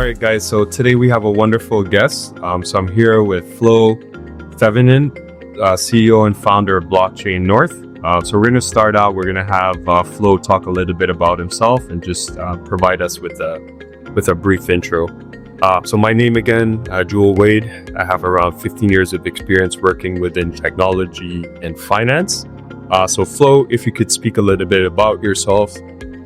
right, guys. So today we have a wonderful guest. So I'm here with Thevenin, CEO and founder of Blockchain North. So we're going to start out. We're going to have Flo talk a little bit about himself and just provide us with a brief intro. So my name again, Jewel Wade. I have around 15 years of experience working within technology and finance. So Flo, if you could speak a little bit about yourself,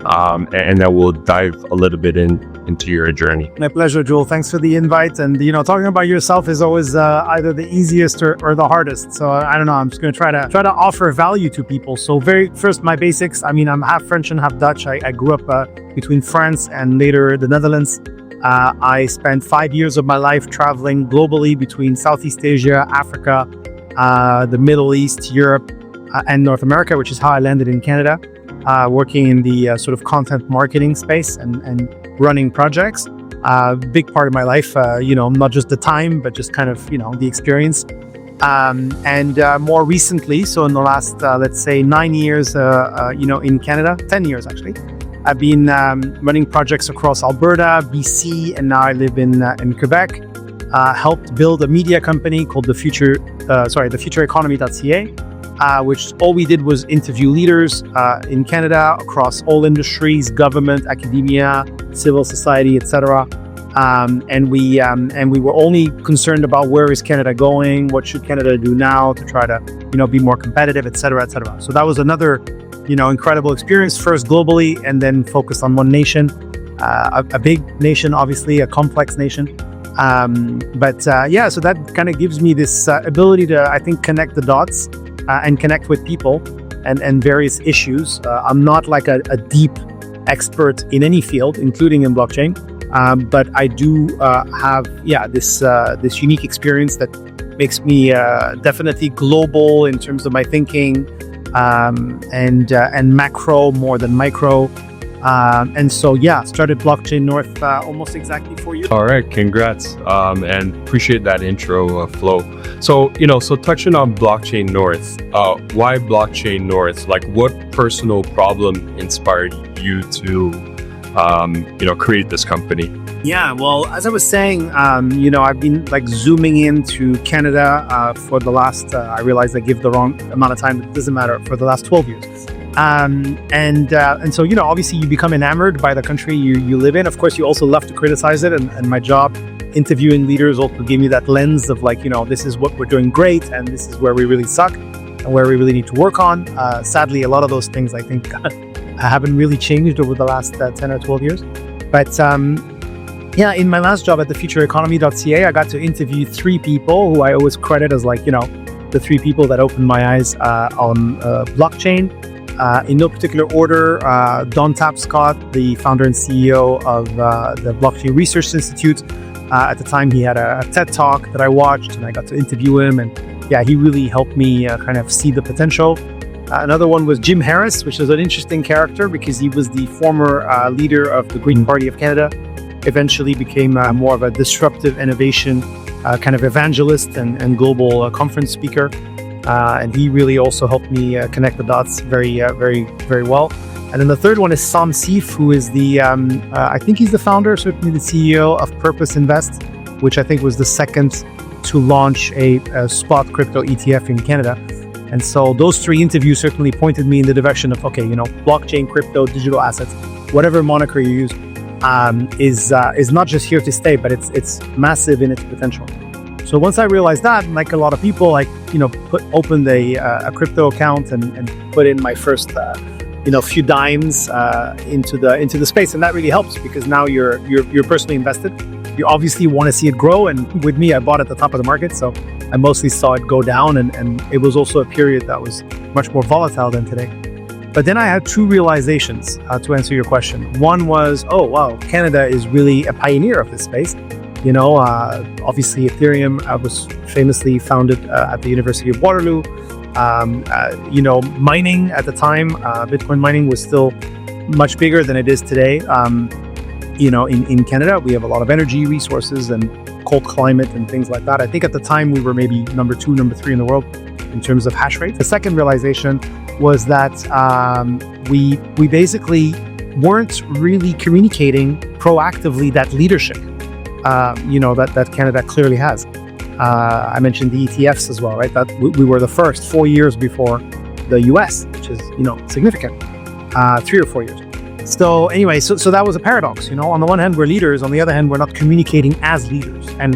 and then we'll dive a little bit into your journey. My pleasure, Jewel. Thanks for the invite. And, talking about yourself is always either the easiest or the hardest. So I don't know. I'm just going to try to offer value to people. So very first, my basics. I mean, I'm half French and half Dutch. I grew up between France and later the Netherlands. I spent 5 years of my life traveling globally between Southeast Asia, Africa, the Middle East, Europe, and North America, which is how I landed in Canada, working in the sort of content marketing space and running projects. Big part of my life, not just the time, but just kind of, the experience. And more recently, so in the last, let's say 9 years, in Canada, 10 years actually, I've been running projects across Alberta, BC, and now I live in Quebec. Helped build a media company called thefutureeconomy.ca, which all we did was interview leaders in Canada across all industries, government, academia, civil society, etc. And we were only concerned about where is Canada going, what should Canada do now to try to be more competitive, etc., etc. So that was another incredible experience, first globally and then focused on one nation, a big nation, obviously a complex nation. So that kind of gives me this ability to, I think, connect the dots and connect with people and various issues. I'm not like a deep expert in any field, including in blockchain, but I do have this unique experience that makes me definitely global in terms of my thinking, and macro more than micro. Started Blockchain North almost exactly 4 years. All right, congrats, and appreciate that intro, Flo. So, touching on Blockchain North, why Blockchain North? Like, what personal problem inspired you to, create this company? Yeah, well, as I was saying, I've been like zooming into Canada for the last, I realized I give the wrong amount of time, it doesn't matter, for the last 12 years. So obviously you become enamored by the country you live in. Of course, you also love to criticize it. And my job interviewing leaders also gave me that lens of like, this is what we're doing great and this is where we really suck and where we really need to work on. Sadly, a lot of those things I think haven't really changed over the last 10 or 12 years. But in my last job at thefutureeconomy.ca, I got to interview 3 people who I always credit as like, the 3 people that opened my eyes on blockchain. In no particular order, Don Tapscott, the founder and CEO of the Blockchain Research Institute. At the time, he had a TED Talk that I watched, and I got to interview him. And he really helped me kind of see the potential. Another one was Jim Harris, which is an interesting character because he was the former leader of the Green Party of Canada. Eventually became more of a disruptive innovation kind of evangelist and global conference speaker. And he really also helped me connect the dots very, very, very well. And then the third one is Sam Seif, who is the, I think he's the founder, certainly the CEO of Purpose Invest, which I think was the second to launch a spot crypto ETF in Canada. And so those 3 interviews certainly pointed me in the direction of, blockchain, crypto, digital assets, whatever moniker you use, is not just here to stay, but it's massive in its potential. So once I realized that, like a lot of people, opened a crypto account and put in my first, few dimes into the space, and that really helps because now you're personally invested. You obviously want to see it grow, and with me, I bought at the top of the market, so I mostly saw it go down, and it was also a period that was much more volatile than today. But then I had 2 realizations to answer your question. One was, oh wow, Canada is really a pioneer of this space. Obviously Ethereum was famously founded at the University of Waterloo. Mining at the time, Bitcoin mining was still much bigger than it is today. In Canada, we have a lot of energy resources and cold climate and things like that. I think at the time we were maybe number 2, number 3 in the world in terms of hash rate. The second realization was that we basically weren't really communicating proactively that leadership. that Canada clearly has. I mentioned the ETFs as well, right? That we were the first 4 years before the US, which is, significant, 3 or 4 years. So anyway, so that was a paradox, on the one hand, we're leaders. On the other hand, we're not communicating as leaders. And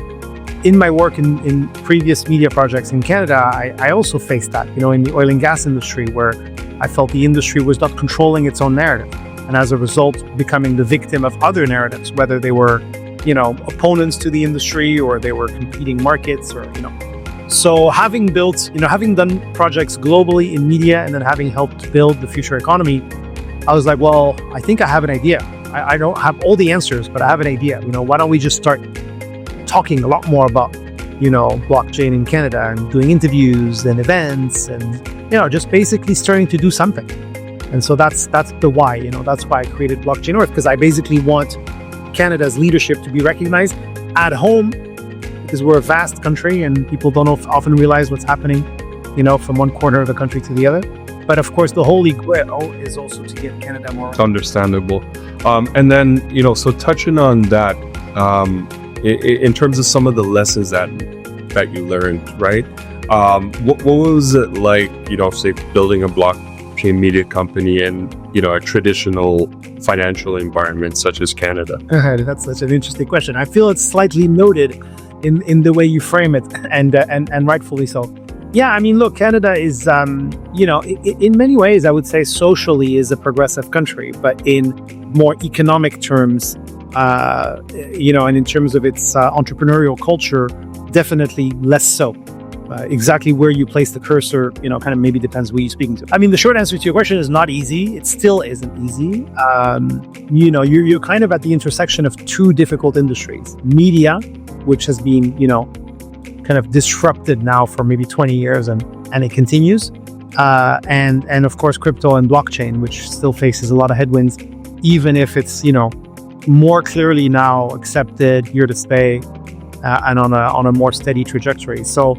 in my work in previous media projects in Canada, I also faced that, in the oil and gas industry, where I felt the industry was not controlling its own narrative. And as a result, becoming the victim of other narratives, whether they were, opponents to the industry or they were competing markets or, So having done projects globally in media and then having helped build the future economy, I was like, well, I think I have an idea. I don't have all the answers, but I have an idea. Why don't we just start talking a lot more about, blockchain in Canada and doing interviews and events and, just basically starting to do something. And so that's the why, that's why I created Blockchain North, because I basically want Canada's leadership to be recognized at home, because we're a vast country and people don't often realize what's happening, from one corner of the country to the other. But of course, the holy grail is also to get Canada more. It's understandable. And then, so touching on that, in terms of some of the lessons that you learned, right? What was it like, say, building a blockchain media company in, a traditional financial environment such as Canada? That's such an interesting question. I feel it's slightly noted in the way you frame it, and rightfully so. Yeah, I mean, look, Canada is, in many ways, I would say socially is a progressive country, but in more economic terms, and in terms of its entrepreneurial culture, definitely less so. Exactly where you place the cursor, kind of maybe depends who you're speaking to. I mean, the short answer to your question is not easy. It still isn't easy. You're kind of at the intersection of two difficult industries. Media, which has been, kind of disrupted now for maybe 20 years and it continues. And of course, crypto and blockchain, which still faces a lot of headwinds, even if it's, more clearly now accepted, here to stay, and on a more steady trajectory. So,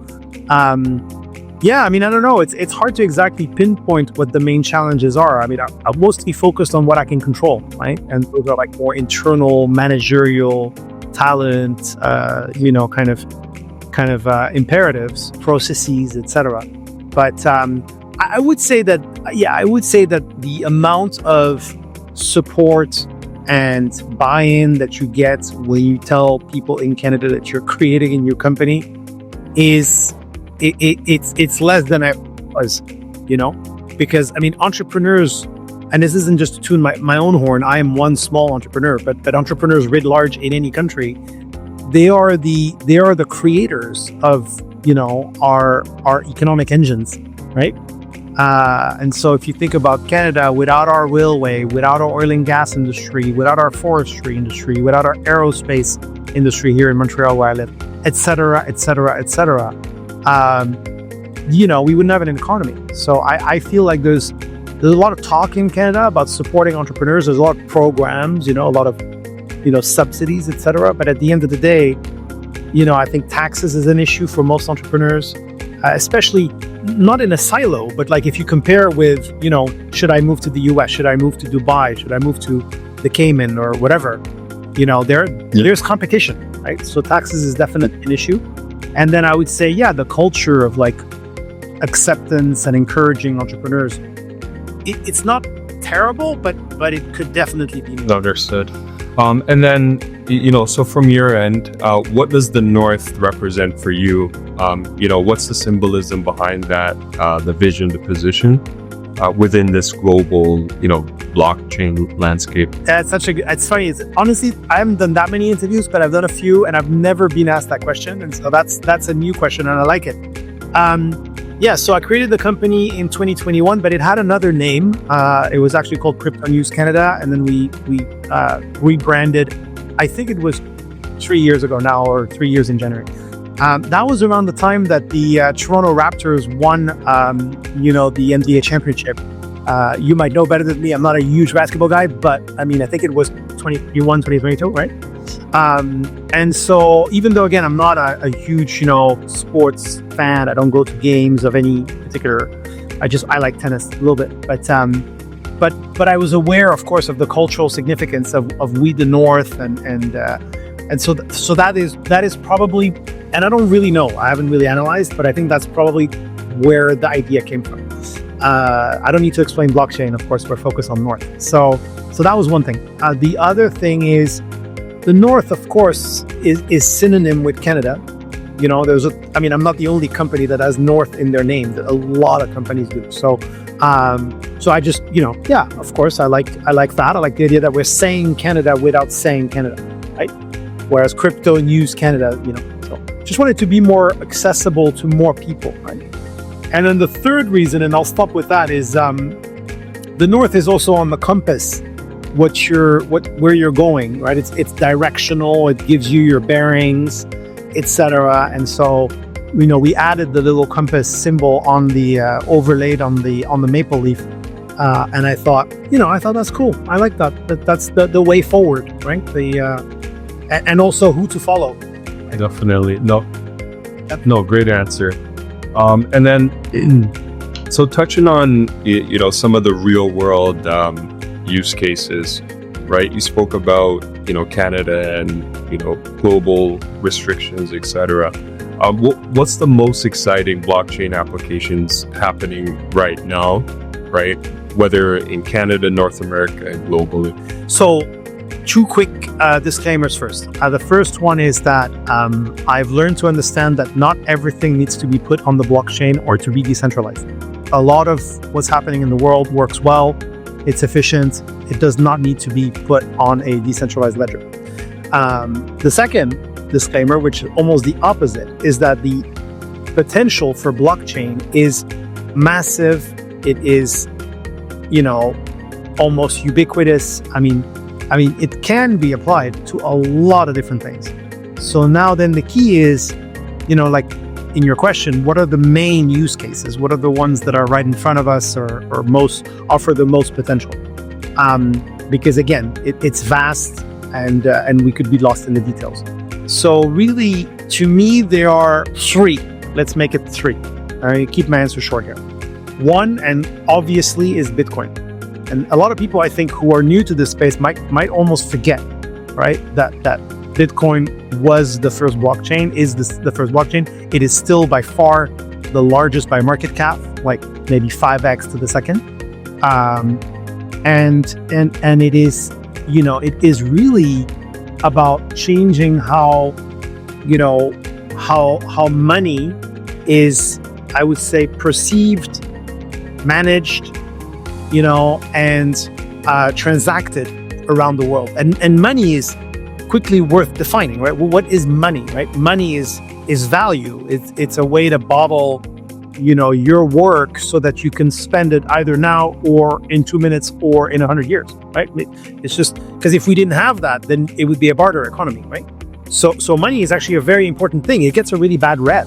I mean, I don't know. It's hard to exactly pinpoint what the main challenges are. I mean, I'm mostly focused on what I can control, right? And those are like more internal managerial talent, kind of imperatives, processes, etc. But I would say that the amount of support and buy-in that you get when you tell people in Canada that you're creating a new company is it's less than I was, because I mean, entrepreneurs, and this isn't just to tune my own horn, I am one small entrepreneur, but entrepreneurs writ large in any country, they are the creators of, our economic engines, right? And so if you think about Canada, without our railway, without our oil and gas industry, without our forestry industry, without our aerospace industry here in Montreal where I live, et cetera, we wouldn't have an economy. So I feel like there's a lot of talk in Canada about supporting entrepreneurs. There's a lot of programs, a lot of, subsidies, et cetera. But at the end of the day, I think taxes is an issue for most entrepreneurs, especially not in a silo, but like if you compare with, should I move to the US? Should I move to Dubai? Should I move to the Cayman or whatever? There's competition, right? So taxes is definitely an issue. And then I would say, the culture of like acceptance and encouraging entrepreneurs, it's not terrible, but it could definitely be more. Understood. And then, so from your end, what does the North represent for you? What's the symbolism behind that, the vision, the position within this global, blockchain landscape? It's funny. Honestly, I haven't done that many interviews, but I've done a few and I've never been asked that question. And so that's a new question and I like it. So I created the company in 2021, but it had another name. It was actually called Crypto News Canada. And then we rebranded, I think it was 3 years ago now, or 3 years in January. That was around the time that the Toronto Raptors won, the NBA championship. You might know better than me. I'm not a huge basketball guy, but I mean, I think it was 2021, 2022, right? And so even though, again, I'm not a huge, sports fan, I don't go to games of any particular, I like tennis a little bit, but I was aware, of course, of the cultural significance of We the North and And so that is probably, and I don't really know, I haven't really analyzed, but I think that's probably where the idea came from. I don't need to explain blockchain, of course, we're focused on North. So that was one thing. The other thing is the North, of course, is synonym with Canada. You know, I'm not the only company that has North in their name. A lot of companies do. So I just, of course, I like that. I like the idea that we're saying Canada without saying Canada, right? Whereas crypto use Canada, so just wanted to be more accessible to more people, right? And then the third reason, and I'll stop with that, is the North is also on the compass, where you're going, right? It's directional. It gives you your bearings, etc. And so, we added the little compass symbol on the overlaid on the maple leaf, and I thought that's cool. I like that. That's the way forward, right? And also who to follow. Definitely. No, great answer. And then, so touching on some of the real world use cases, right? You spoke about Canada and global restrictions, etc. What's the most exciting blockchain applications happening right now, right? Whether in Canada, North America, and globally. So, two quick disclaimers first. The first one is that I've learned to understand that not everything needs to be put on the blockchain or to be decentralized. A lot of what's happening in the world works well. It's efficient. It does not need to be put on a decentralized ledger. The second disclaimer, which is almost the opposite, is that the potential for blockchain is massive. It is, almost ubiquitous. I mean, it can be applied to a lot of different things. So now then the key is, like in your question, what are the main use cases? What are the ones that are right in front of us or most offer the most potential? Because again, it's vast and we could be lost in the details. So really, to me, there are three. Let's make it three. All right, keep my answer short here. One, and obviously, is Bitcoin. And a lot of people, I think, who are new to this space might almost forget, right, that Bitcoin was the first blockchain, is the first blockchain. It is still by far the largest by market cap, like maybe 5x to the second. And it is, it is really about changing how money is, I would say, perceived, managed, and transacted around the world. And money is quickly worth defining, right? Well, what is money, right? Money is value. It's a way to bottle, your work so that you can spend it either now or in 2 minutes or in 100 years, right? It's just because if we didn't have that, then it would be a barter economy, right? So money is actually a very important thing. It gets a really bad rep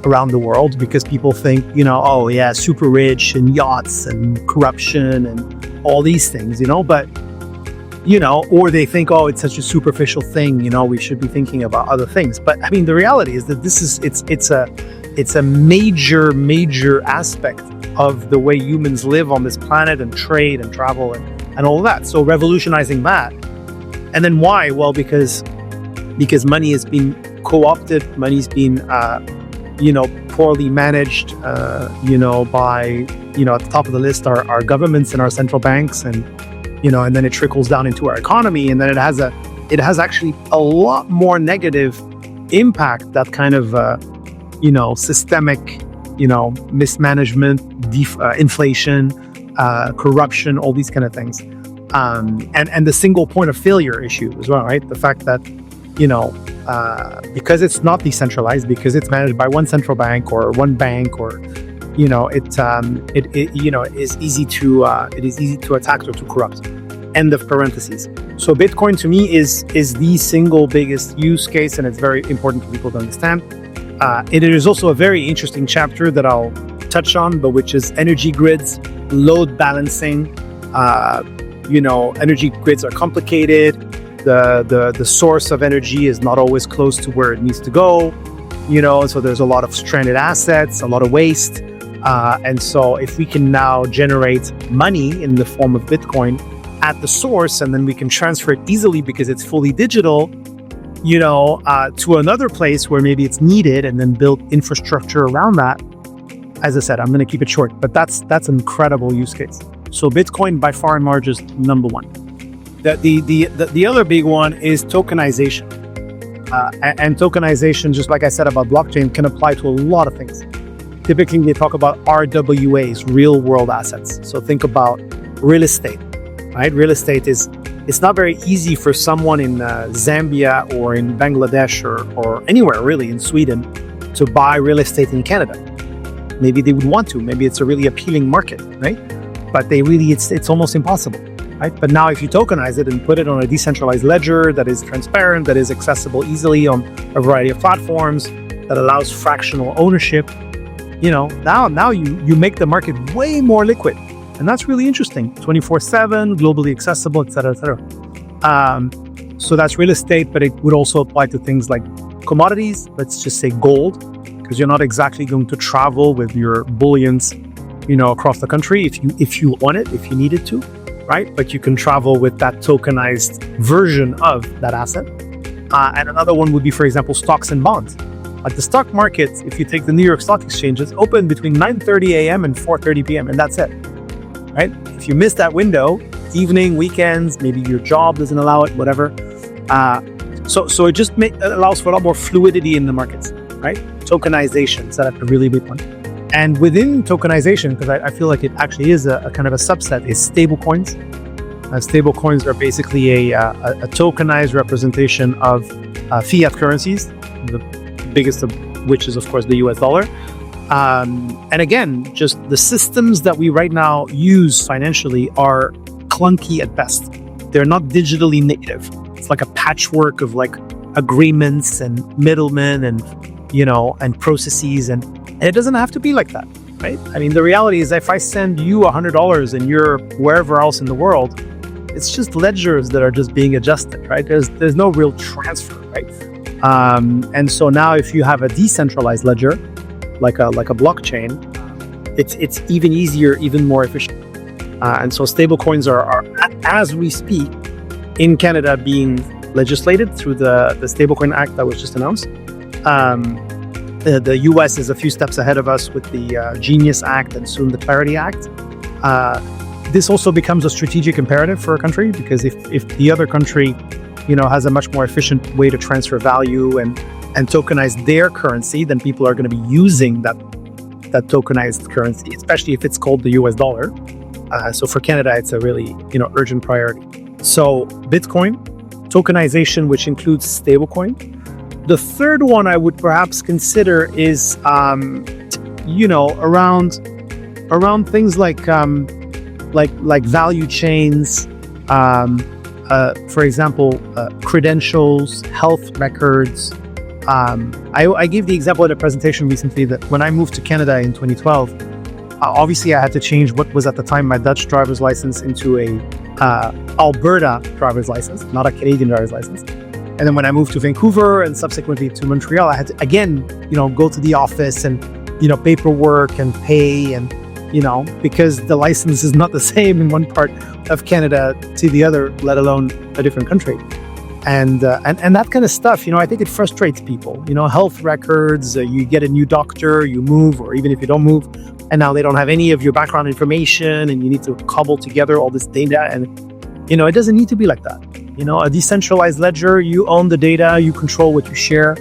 around the world because people think, oh yeah, super rich and yachts and corruption and all these things, but, or they think, oh, it's such a superficial thing, we should be thinking about other things. But I mean, the reality is that it's a major aspect of the way humans live on this planet and trade and travel and all of that. So revolutionizing that. And then why? Well, because money has been co-opted, money's been, poorly managed, by, at the top of the list are governments and our central banks, and then it trickles down into our economy, and then it has actually a lot more negative impact, that kind of, systemic, mismanagement, inflation, corruption, all these kind of things, and the single point of failure issue as well, right? The fact that, because it's not decentralized, because it's managed by one central bank or one bank, or it is easy to attack or to corrupt. End of parentheses. So Bitcoin to me is the single biggest use case, and it's very important for people to understand. It is also a very interesting chapter that I'll touch on, but which is energy grids, load balancing. Energy grids are complicated. The source of energy is not always close to where it needs to go, so there's a lot of stranded assets, a lot of waste. And so if we can now generate money in the form of Bitcoin at the source, and then we can transfer it easily because it's fully digital, to another place where maybe it's needed, and then build infrastructure around that. As I said, I'm going to keep it short, but that's an incredible use case. So Bitcoin by far and large is number one. The other big one is tokenization. And tokenization, just like I said about blockchain, can apply to a lot of things. Typically, they talk about RWAs, real world assets. So think about real estate, right? Real estate it's not very easy for someone in Zambia or in Bangladesh or anywhere really in Sweden to buy real estate in Canada. Maybe they would want to. Maybe it's a really appealing market, right? But it's almost impossible, right? But now if you tokenize it and put it on a decentralized ledger that is transparent, that is accessible easily on a variety of platforms, that allows fractional ownership, now you make the market way more liquid. And that's really interesting. 24/7, globally accessible, et cetera, et cetera. So that's real estate, but it would also apply to things like commodities. Let's just say gold, because you're not exactly going to travel with your bullions, across the country if you want it, if you needed to, right? But you can travel with that tokenized version of that asset. And another one would be, for example, stocks and bonds. Like the stock market, if you take the New York Stock Exchange, it's open between 9:30 a.m. and 4:30 p.m. and that's it, right? If you miss that window, evening, weekends, maybe your job doesn't allow it, whatever. So it just allows for a lot more fluidity in the markets, right? Tokenization is a really big one. And within tokenization, because I feel like it actually is a kind of a subset, is stablecoins. Stablecoins are basically a tokenized representation of fiat currencies, the biggest of which is, of course, the US dollar. And again, just the systems that we right now use financially are clunky at best. They're not digitally native. It's like a patchwork of like agreements and middlemen and processes, and it doesn't have to be like that, right? I mean, the reality is if I send you $100 and you're wherever else in the world, it's just ledgers that are just being adjusted, right? There's no real transfer, right? And so now if you have a decentralized ledger, like a blockchain, it's even easier, even more efficient. And so stablecoins are, as we speak, in Canada being legislated through the Stablecoin Act that was just announced. The US is a few steps ahead of us with the Genius Act and soon the Clarity Act. This also becomes a strategic imperative for a country, because if the other country, has a much more efficient way to transfer value and tokenize their currency, then people are going to be using that tokenized currency, especially if it's called the US dollar. So for Canada, it's a really, urgent priority. So Bitcoin, tokenization, which includes stablecoin. The third one I would perhaps consider is, around things like value chains, for example, credentials, health records. I gave the example at a presentation recently that when I moved to Canada in 2012, obviously I had to change what was at the time my Dutch driver's license into a Alberta driver's license, not a Canadian driver's license. And then when I moved to Vancouver and subsequently to Montreal, I had to, again, go to the office and, paperwork and pay and, because the license is not the same in one part of Canada to the other, let alone a different country. And that kind of stuff, I think it frustrates people. Health records, you get a new doctor, you move, or even if you don't move, and now they don't have any of your background information, and you need to cobble together all this data. And, it doesn't need to be like that. A decentralized ledger, you own the data, you control what you share.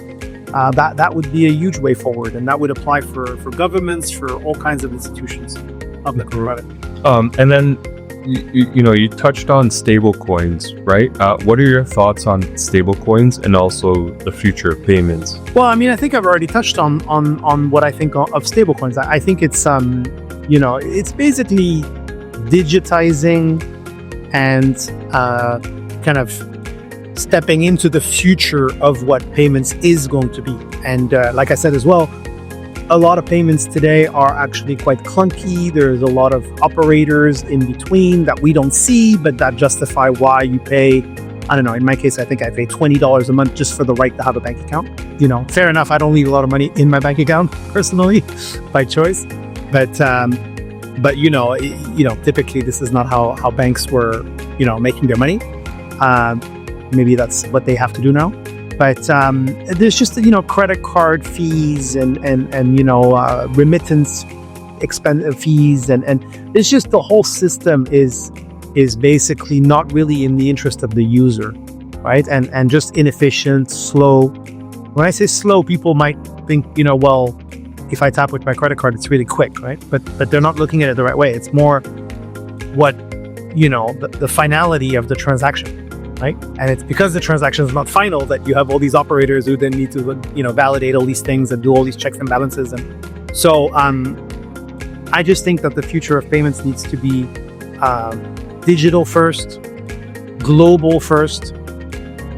That would be a huge way forward, and that would apply for governments, for all kinds of institutions. And then you touched on stable coins, right? What are your thoughts on stable coins and also the future of payments? Well, I mean, I think I've already touched on what I think of stable coins. I think it's it's basically digitizing and kind of stepping into the future of what payments is going to be. And like I said as well, a lot of payments today are actually quite clunky. There's a lot of operators in between that we don't see, but that justify why you pay. I don't know. In my case, I think I pay $20 a month just for the right to have a bank account. Fair enough. I don't leave a lot of money in my bank account personally, by choice. But typically this is not how banks were, making their money. Maybe that's what they have to do now. But there's just credit card fees and remittance fees and it's just the whole system is basically not really in the interest of the user, right? And just inefficient, slow. When I say slow, people might think, well, if I tap with my credit card, it's really quick, right? But they're not looking at it the right way. It's more what, the finality of the transaction, right? And it's because the transaction is not final that you have all these operators who then need to, validate all these things and do all these checks and balances. And so I just think that the future of payments needs to be digital first, global first.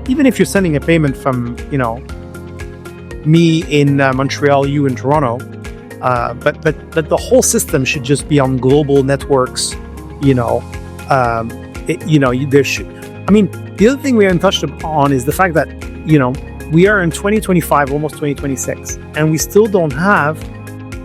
Even if you're sending a payment from, me in Montreal, you in Toronto, but the whole system should just be on global networks. There should. I mean, the other thing we haven't touched on is the fact that we are in 2025, almost 2026, and we still don't have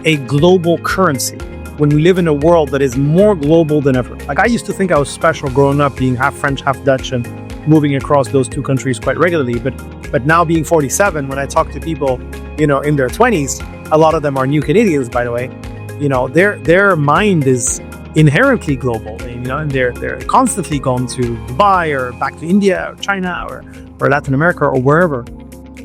a global currency. When we live in a world that is more global than ever. Like I used to think I was special growing up, being half French, half Dutch, and moving across those two countries quite regularly. But now being 47, when I talk to people, in their 20s, a lot of them are new Canadians, by the way. Their mind is inherently global, and they're constantly going to Dubai or back to India or China or Latin America or wherever.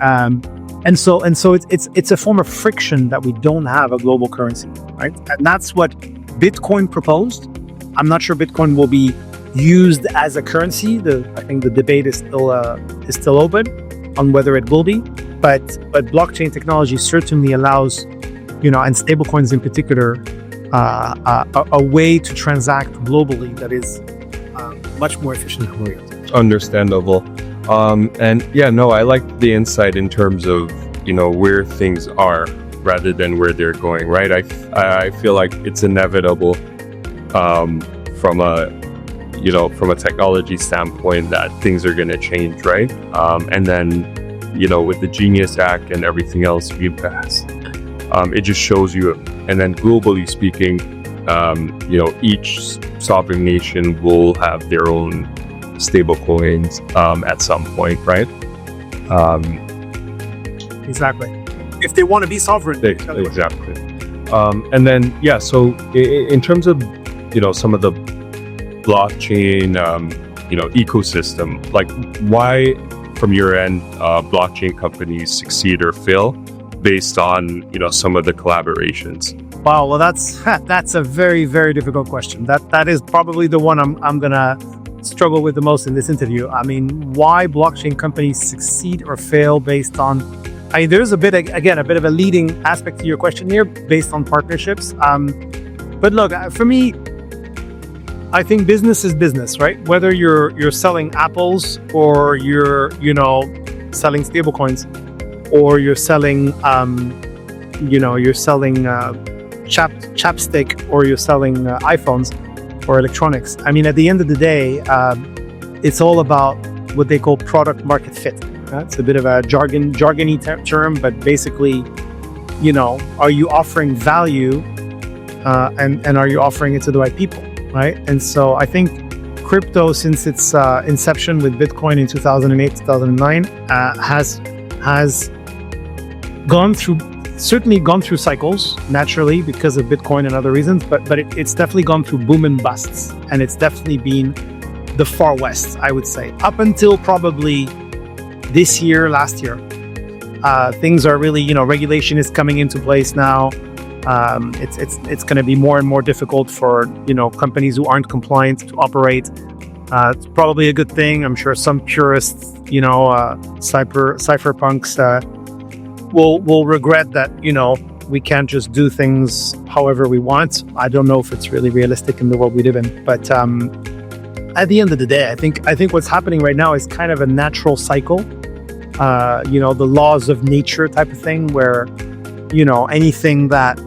And so it's a form of friction that we don't have a global currency, right? And that's what Bitcoin proposed. I'm not sure Bitcoin will be used as a currency. I think the debate is still open on whether it will be. But blockchain technology certainly allows, and stablecoins in particular, a way to transact globally that is much more efficient than we're using. Understandable. I like the insight in terms of, where things are rather than where they're going, right? I feel like it's inevitable from a technology standpoint that things are going to change, right? And then, with the Genius Act and everything else we've passed, it just shows you, and then globally speaking, each sovereign nation will have their own stable coins at some point, right? Exactly. If they want to be sovereign. Exactly. And then, so in terms of, some of the blockchain, ecosystem, like why, from your end, blockchain companies succeed or fail based on, some of the collaborations? Wow. Well, that's a very, very difficult question. That is probably the one I'm going to struggle with the most in this interview. I mean, why blockchain companies succeed or fail based on, there's a bit of a leading aspect to your question here based on partnerships. But look, for me, I think business is business, right? Whether you're selling apples or you're, selling stablecoins, or you're selling, chapstick, or you're selling iPhones or electronics. I mean, at the end of the day, it's all about what they call product market fit. It's a bit of a jargony term, but basically, are you offering value, and are you offering it to the right people, right? And so I think crypto, since its inception with Bitcoin in 2008, 2009, has certainly gone through cycles naturally because of Bitcoin and other reasons, but it's definitely gone through boom and busts, and it's definitely been the Far West, I would say, up until probably this year, last year. Things are really, regulation is coming into place now. It's going to be more and more difficult for, companies who aren't compliant to operate. It's probably a good thing. I'm sure some purists, cypherpunks, will regret that, we can't just do things however we want. I don't know if it's really realistic in the world we live in. But at the end of the day, I think what's happening right now is kind of a natural cycle. The laws of nature type of thing, where, anything that,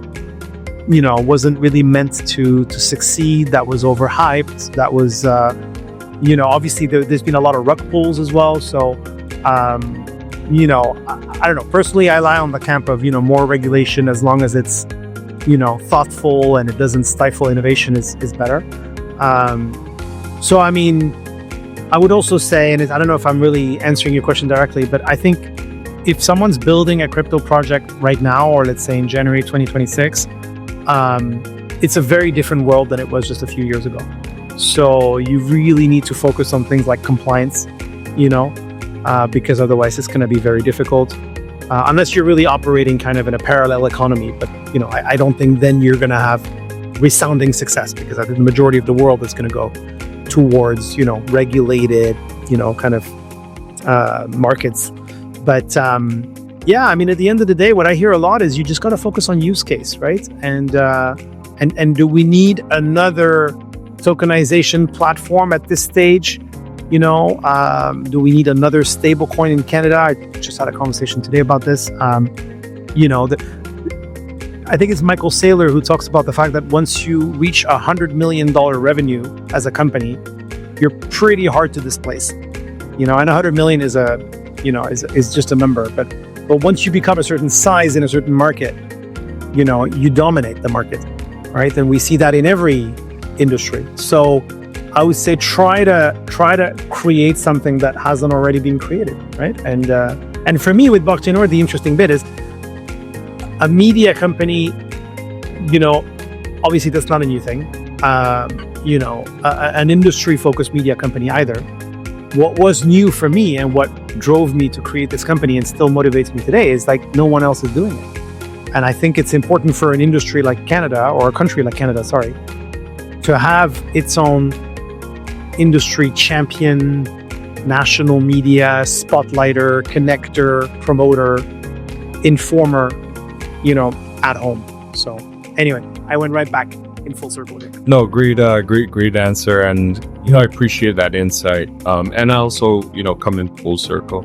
wasn't really meant to succeed, that was overhyped, that was, obviously there's been a lot of rug pulls as well. So, I don't know. Personally, I lie on the camp of, more regulation, as long as it's, thoughtful and it doesn't stifle innovation, is better. So, I mean, I would also say, and I don't know if I'm really answering your question directly, but I think if someone's building a crypto project right now, or let's say in January 2026, it's a very different world than it was just a few years ago. So you really need to focus on things like compliance, because otherwise it's going to be very difficult. Unless you're really operating kind of in a parallel economy. But, I don't think then you're going to have resounding success, because I think the majority of the world is going to go towards, regulated, kind of markets. But at the end of the day, what I hear a lot is you just got to focus on use case, right? And do we need another tokenization platform at this stage? Do we need another stable coin in Canada? I just had a conversation today about this. I think it's Michael Saylor who talks about the fact that once you reach $100 million revenue as a company, you're pretty hard to displace. And 100 million is is just a number, but once you become a certain size in a certain market, you dominate the market, right? And we see that in every industry. So I would say try to create something that hasn't already been created, right? And for me with Blockchain North, the interesting bit is a media company. Obviously that's not a new thing. An industry-focused media company either. What was new for me and what drove me to create this company and still motivates me today is like no one else is doing it. And I think it's important for an industry like Canada, or a country like Canada, to have its own industry champion, national media, spotlighter, connector, promoter, informer, at home. So anyway, I went right back in full circle here. No, great answer. And, I appreciate that insight. And I also, come in full circle.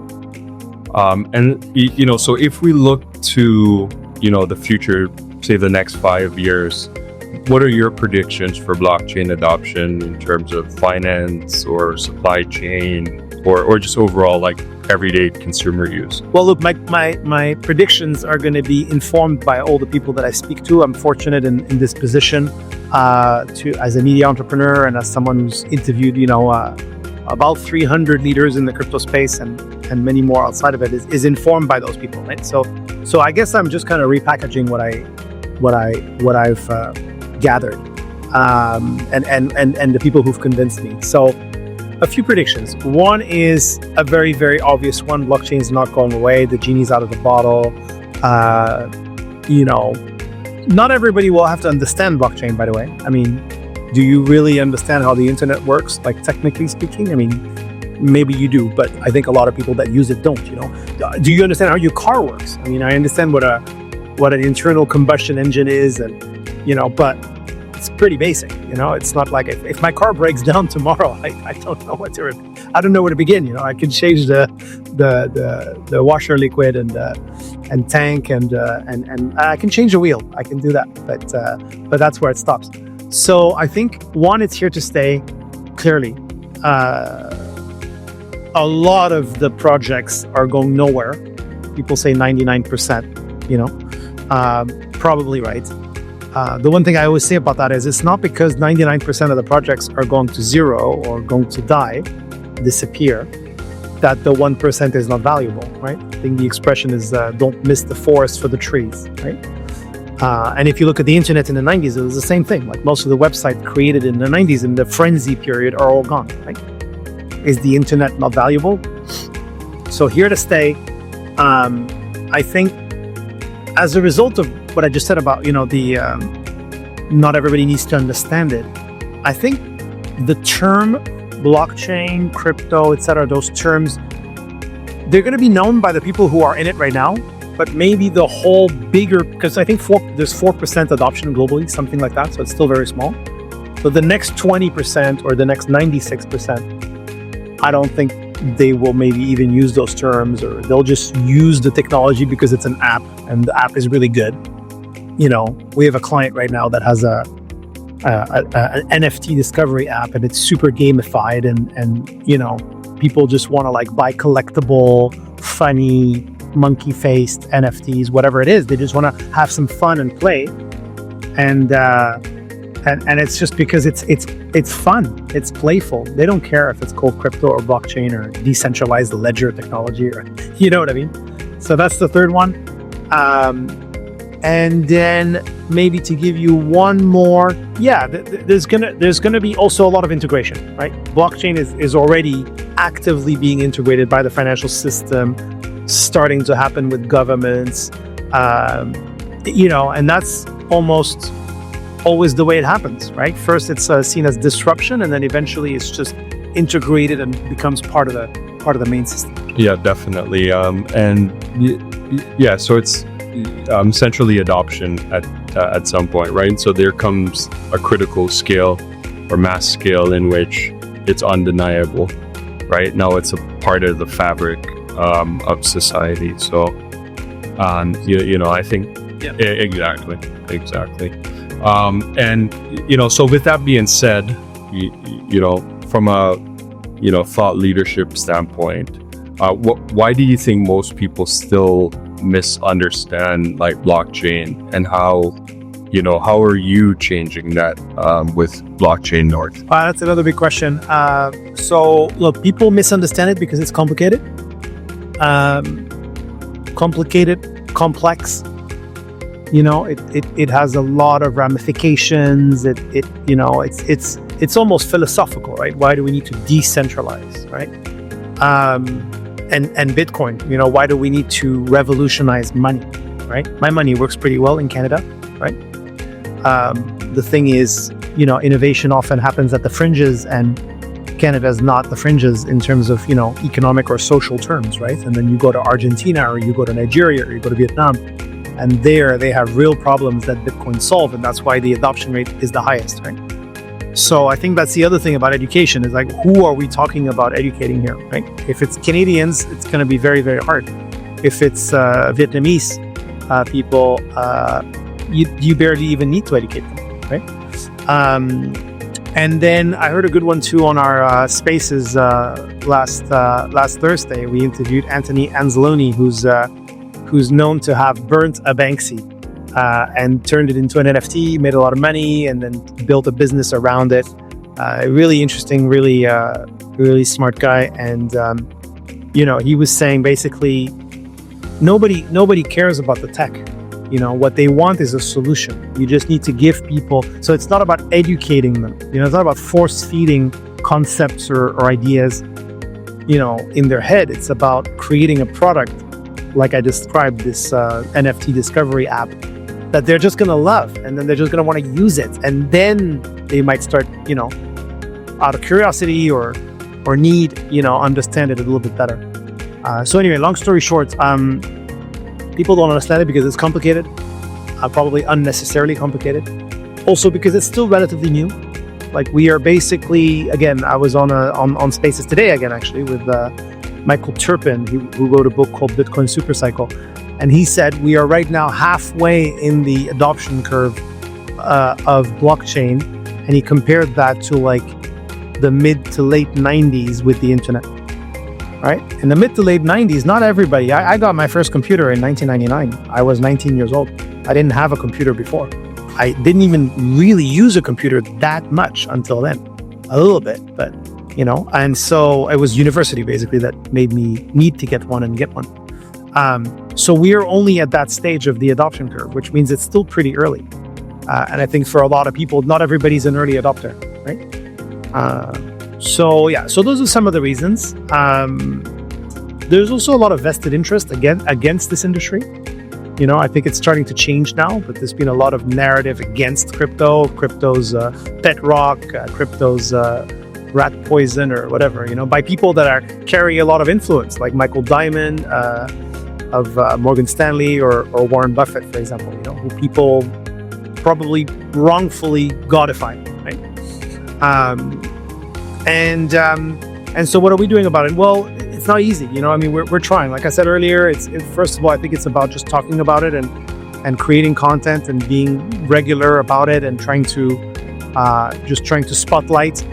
So if we look to, the future, say the next 5 years, what are your predictions for blockchain adoption in terms of finance or supply chain or just overall like everyday consumer use? Well, look, my predictions are going to be informed by all the people that I speak to. I'm fortunate in this position as a media entrepreneur and as someone who's interviewed, about 300 leaders in the crypto space and many more outside of it is informed by those people, right? So I guess I'm just kind of repackaging what I've gathered, and the people who've convinced me. So a few predictions. One is a very, very obvious one. Blockchain's not going away. The genie's out of the bottle. Not everybody will have to understand blockchain, by the way. I mean, do you really understand how the internet works? Like technically speaking, I mean, maybe you do, but I think a lot of people that use it don't, Do you understand how your car works? I mean, I understand what an internal combustion engine is and, but it's pretty basic, it's not like if my car breaks down tomorrow, I don't know where to begin, I can change the washer liquid and tank and I can change the wheel. I can do that, but that's where it stops. So I think one, it's here to stay. Clearly, a lot of the projects are going nowhere. People say 99%, probably right. The one thing I always say about that is it's not because 99% of the projects are going to zero or going to die, disappear, that the 1% is not valuable, right? I think the expression is don't miss the forest for the trees, right? And if you look at the internet in the 90s, it was the same thing. Like most of the websites created in the 90s in the frenzy period are all gone, right? Is the internet not valuable? So here to stay. I think as a result of what I just said about, not everybody needs to understand it. I think the term blockchain, crypto, etc., those terms, they're going to be known by the people who are in it right now, but maybe the whole bigger, because I think there's 4% adoption globally, something like that, so it's still very small. So the next 20% or the next 96%, I don't think they will maybe even use those terms, or they'll just use the technology because it's an app and the app is really good. We have a client right now that has an NFT discovery app, and it's super gamified, and people just want to like buy collectible, funny, monkey-faced NFTs, whatever it is. They just want to have some fun and play, and it's just because it's fun, it's playful. They don't care if it's called crypto or blockchain or decentralized ledger technology, or you know what I mean. So that's the third one. And then maybe to give you one more, there's gonna be also a lot of integration, right? Blockchain is already actively being integrated by the financial system, starting to happen with governments, and that's almost always the way it happens, right? First, it's seen as disruption, and then eventually it's just integrated and becomes part of the main system. Yeah, definitely. So it's centrally adoption at some point, right? So there comes a critical scale or mass scale in which it's undeniable, right? Now it's a part of the fabric of society. So, I think exactly. So with that being said, from a thought leadership standpoint, why do you think most people still misunderstand like blockchain, and how are you changing that with Blockchain North? That's another big question. So look, people misunderstand it because it's complicated, complex. It has a lot of ramifications. It's almost philosophical, right? Why do we need to decentralize, right? And Bitcoin, why do we need to revolutionize money, right? My money works pretty well in Canada, right? The thing is, innovation often happens at the fringes, and Canada is not the fringes in terms of, economic or social terms, right? And then you go to Argentina, or you go to Nigeria, or you go to Vietnam, and there they have real problems that Bitcoin solve, and that's why the adoption rate is the highest, right? So I think that's the other thing about education is like, who are we talking about educating here, right? If it's Canadians, it's going to be very, very hard. If it's Vietnamese people, you barely even need to educate them, right? And then I heard a good one too on our spaces last Thursday. We interviewed Anthony Anzalone, who's known to have burnt a Banksy and turned it into an NFT, made a lot of money, and then built a business around it. Really interesting, really smart guy. And he was saying basically nobody cares about the tech. What they want is a solution. You just need to give people. So it's not about educating them. It's not about force feeding concepts or ideas, in their head. It's about creating a product, like I described, this NFT discovery app that they're just going to love, and then they're just going to want to use it, and then they might start, out of curiosity or need, understand it a little bit better. So anyway, long story short, people don't understand it because it's complicated, probably unnecessarily complicated. Also because it's still relatively new. Like we are basically, again, I was on Spaces today again, actually, with Michael Turpin, who wrote a book called Bitcoin Supercycle. And he said we are right now halfway in the adoption curve of blockchain. And he compared that to like the mid to late 90s with the internet. Right? In the mid to late 90s, not everybody. I got my first computer in 1999. I was 19 years old. I didn't have a computer before. I didn't even really use a computer that much until then. A little bit, but and so it was university basically that made me need to get one and get one. So we are only at that stage of the adoption curve, which means it's still pretty early. And I think for a lot of people, not everybody's an early adopter, right? So those are some of the reasons. There's also a lot of vested interest against this industry. I think it's starting to change now, but there's been a lot of narrative against crypto's pet rock, crypto's rat poison or whatever, by people that carry a lot of influence, like Michael Diamond of Morgan Stanley or Warren Buffett, for example, who people probably wrongfully godify, right? And so what are we doing about it? Well, it's not easy. We're trying. Like I said earlier, it's first of all, I think it's about just talking about it and creating content and being regular about it and trying to spotlight,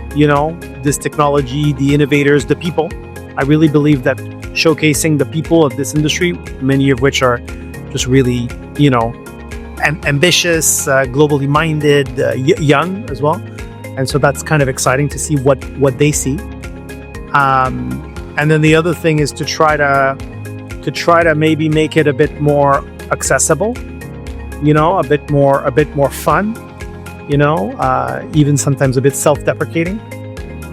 this technology, the innovators, the people. I really believe that showcasing the people of this industry, many of which are just really, ambitious, globally minded, young as well. And so that's kind of exciting to see what they see. And then the other thing is to try to to try to maybe make it a bit more accessible, a bit more fun, even sometimes a bit self-deprecating,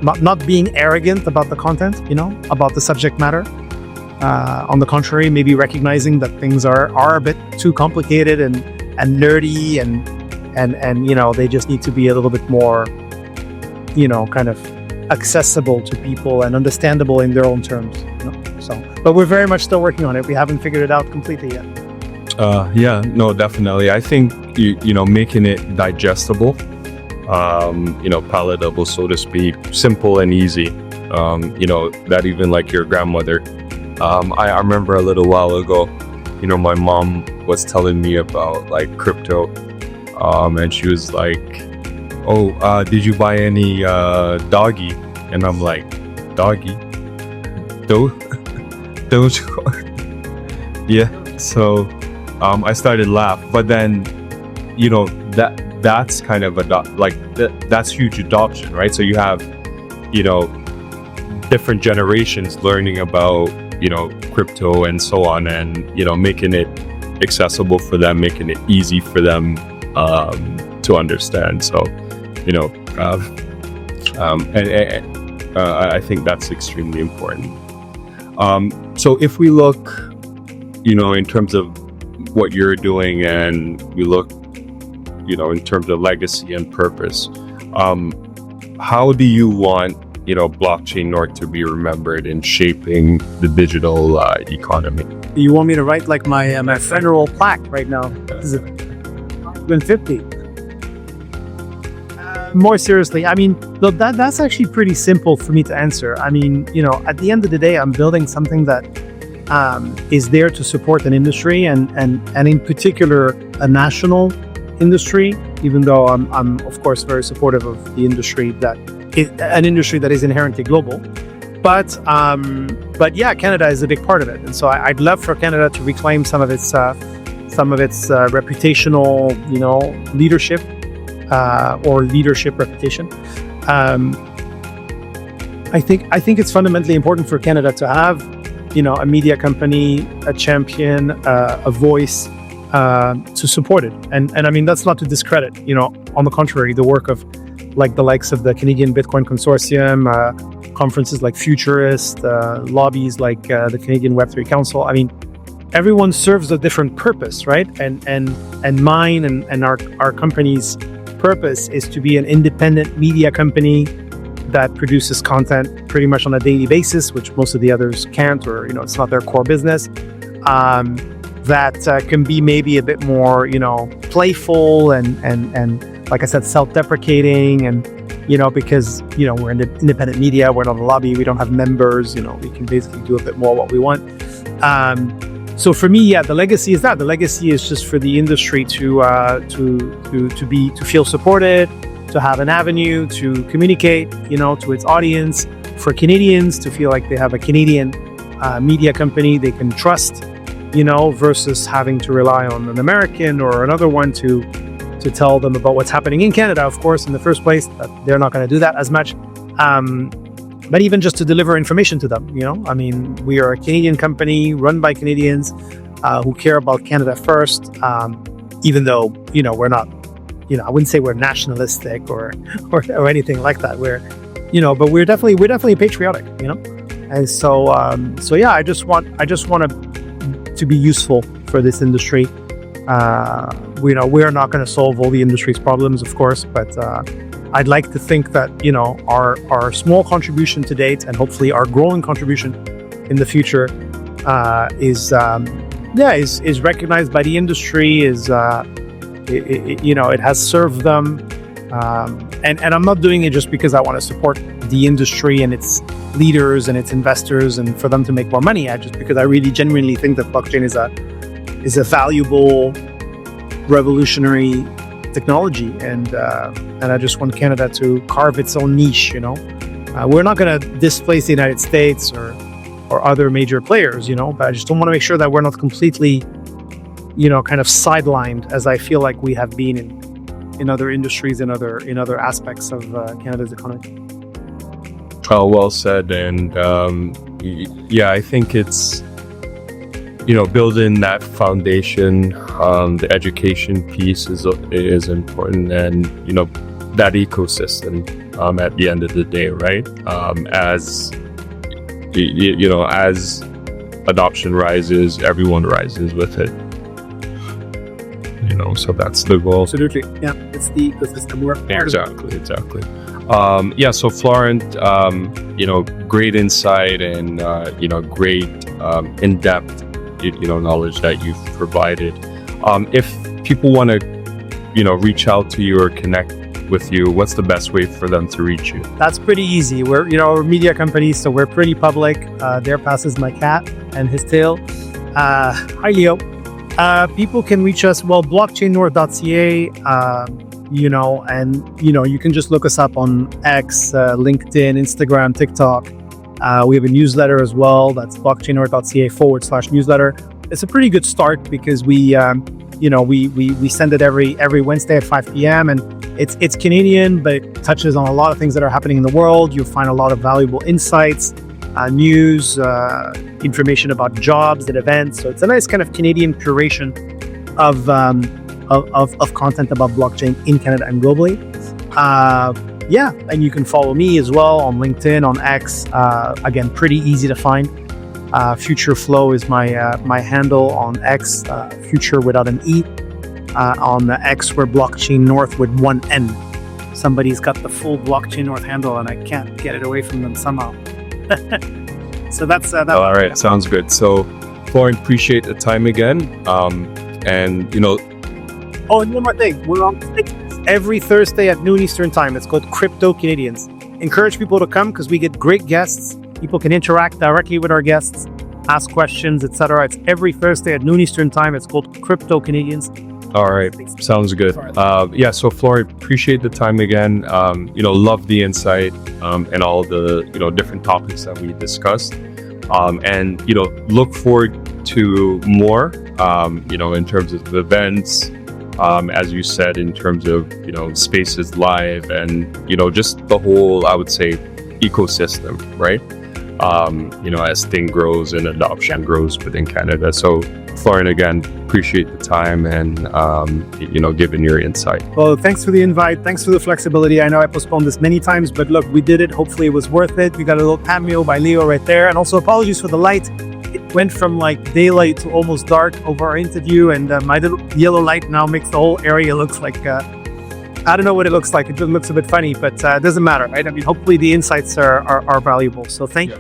not being arrogant about the content, about the subject matter. On the contrary, maybe recognizing that things are a bit too complicated and nerdy and they just need to be a little bit more, kind of accessible to people and understandable in their own terms. So, but we're very much still working on it. We haven't figured it out completely yet. Yeah, no, definitely. I think making it digestible, palatable, so to speak, simple and easy. That even like your grandmother. I remember a little while ago, my mom was telling me about like crypto, and she was like, "Oh, did you buy any doggy?" And I'm like, "Doggy? Those?" Yeah. So I started laughing, but then that's kind of that's huge adoption, right? So you have different generations learning about crypto and so on, and making it accessible for them, making it easy for them to understand. So I think that's extremely important. So if we look in terms of what you're doing, and we look in terms of legacy and purpose, how do you want Blockchain North to be remembered in shaping the digital economy? You want me to write like my federal plaque right now? Is it been 50? More seriously, I mean, look, that's actually pretty simple for me to answer. I mean, at the end of the day, I'm building something that is there to support an industry, and in particular a national industry. Even though I'm of course very supportive of the industry an industry that is inherently global, but yeah, Canada is a big part of it, and so I'd love for Canada to reclaim some of its reputational, leadership or leadership reputation. I think it's fundamentally important for Canada to have a media company, a champion, a voice to support it, and I mean that's not to discredit, on the contrary, the work of like the likes of the Canadian Bitcoin Consortium, conferences like Futurist, lobbies like the Canadian Web3 Council. I mean, everyone serves a different purpose, right? And mine and our company's purpose is to be an independent media company that produces content pretty much on a daily basis, which most of the others can't, or it's not their core business. That can be maybe a bit more, playful and like I said, self-deprecating, and because we're independent media, we're not a lobby, we don't have members, we can basically do a bit more what we want. So for me, yeah, the legacy is that. The legacy is just for the industry to feel supported, to have an avenue to communicate, to its audience, for Canadians to feel like they have a Canadian media company they can trust, versus having to rely on an American or another one to tell them about what's happening in Canada, of course, in the first place. They're not going to do that as much. But even just to deliver information to them, I mean, we are a Canadian company run by Canadians who care about Canada first, even though, we're not, I wouldn't say we're nationalistic or anything like that. But we're definitely patriotic, And so yeah, I just want to be useful for this industry. We're not going to solve all the industry's problems, of course, but I'd like to think that our small contribution to date, and hopefully our growing contribution in the future, is recognized by the industry. It has served them, and I'm not doing it just because I want to support the industry and its leaders and its investors and for them to make more money. Just because I really genuinely think that blockchain is a valuable, revolutionary technology, and I just want Canada to carve its own niche. We're not going to displace the United States or other major players, but I just don't want to make sure that we're not completely, kind of sidelined, as I feel like we have been in other industries and other aspects of Canada's economy. Well said, and yeah, I think it's building that foundation, the education piece is important, and that ecosystem at the end of the day, right? As as adoption rises, everyone rises with it. So that's the goal. Absolutely. Yeah, it's the ecosystem we're part of. Exactly. So Florent, great insight and great in-depth knowledge that you've provided. If people want to reach out to you or connect with you, what's the best way for them to reach you? That's pretty easy. We're we're a media company, so we're pretty public. There passes my cat and his tail. Hi Leo. People can reach us, blockchainnorth.ca, and you can just look us up on X, LinkedIn, Instagram, TikTok. We have a newsletter as well. That's blockchainnorth.ca/newsletter. It's a pretty good start because we send it every Wednesday at 5 p.m. and it's Canadian, but it touches on a lot of things that are happening in the world. You'll find a lot of valuable insights, news, information about jobs and events. So it's a nice kind of Canadian curation of content about blockchain in Canada and globally. And you can follow me as well on LinkedIn, on X. Again, pretty easy to find. Future Flow is my handle on X. Future without an E. On the X, we're Blockchain North with one N. Somebody's got the full Blockchain North handle, and I can't get it away from them somehow. So that's that. All right, sounds good. So, Florent, appreciate the time again. And Oh, and one more thing. We're on every Thursday at noon Eastern Time. It's called Crypto Canadians. Encourage people to come because we get great guests. People can interact directly with our guests, ask questions, etc. It's every Thursday at noon Eastern Time. It's called Crypto Canadians. All right, sounds good. So Florent, appreciate the time again. Love the insight and all the different topics that we discussed. And look forward to more. In terms of events, as you said, in terms of Spaces Live and just the whole, I would say, ecosystem, right? As thing grows and adoption grows within Canada. So Florent, again, appreciate the time and giving your insight. Well, thanks for the invite. Thanks for the flexibility. I know I postponed this many times, but look, we did it. Hopefully it was worth it. We got a little cameo by Leo right there. And also apologies for the light. It went from like daylight to almost dark over our interview, and my little yellow light now makes the whole area looks like I don't know what it looks like. It just looks a bit funny, but it doesn't matter, right? I mean, hopefully the insights are valuable. So thank you.